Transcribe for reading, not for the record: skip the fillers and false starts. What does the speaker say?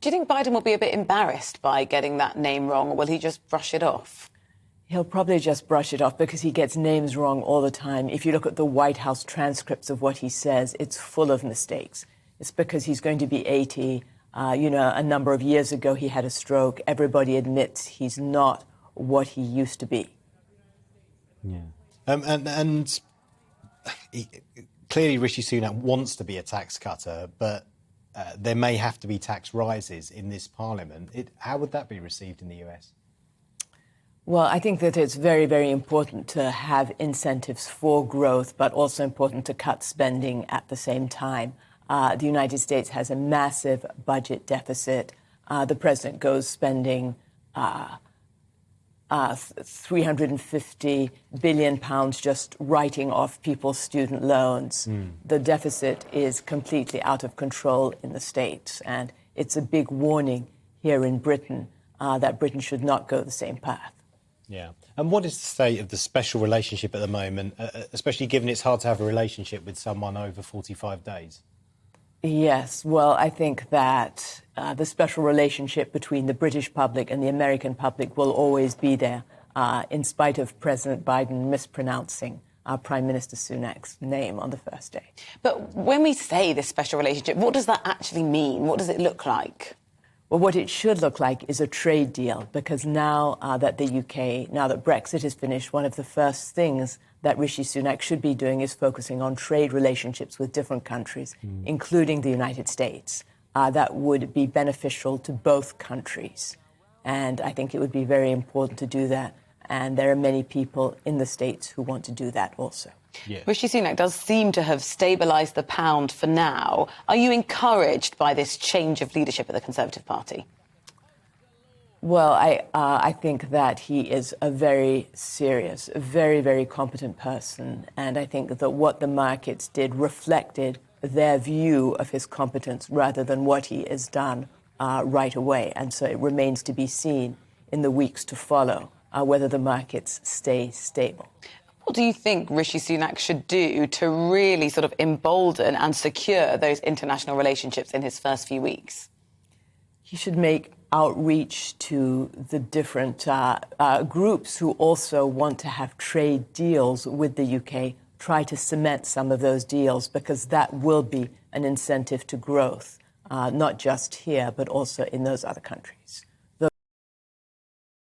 Do you think Biden will be a bit embarrassed by getting that name wrong, or will he just brush it off? He'll probably just brush it off because he gets names wrong all the time. If you look at the White House transcripts of what he says, it's full of mistakes. It's because he's going to be 80. A number of years ago, he had a stroke. Everybody admits he's not what he used to be. Yeah. And clearly Rishi Sunak wants to be a tax cutter, but there may have to be tax rises in this parliament. How would that be received in the US? Well, I think that it's very, very important to have incentives for growth, but also important to cut spending at the same time. The United States has a massive budget deficit. The president goes spending £350 billion just writing off people's student loans. The deficit is completely out of control in the States, and it's a big warning here in Britain that Britain should not go the same path. Yeah. And what is the state of the special relationship at the moment, especially given it's hard to have a relationship with someone over 45 days? Yes, well, I think that the special relationship between the British public and the American public will always be there, in spite of President Biden mispronouncing Prime Minister Sunak's name on the first day. But when we say this special relationship, what does that actually mean? What does it look like? Well, what it should look like is a trade deal, because now that the UK, now that Brexit is finished, one of the first things that Rishi Sunak should be doing is focusing on trade relationships with different countries, including the United States. That would be beneficial to both countries. And I think it would be very important to do that. And there are many people in the States who want to do that also. Yeah. Rishi Sunak does seem to have stabilised the pound for now. Are you encouraged by this change of leadership at the Conservative Party? Well, I think that he is a very serious, a very, very competent person. And I think that what the markets did reflected their view of his competence rather than what he has done right away. And so it remains to be seen in the weeks to follow whether the markets stay stable. What do you think Rishi Sunak should do to really sort of embolden and secure those international relationships in his first few weeks? He should make outreach to the different groups who also want to have trade deals with the UK, try to cement some of those deals, because that will be an incentive to growth, not just here, but also in those other countries.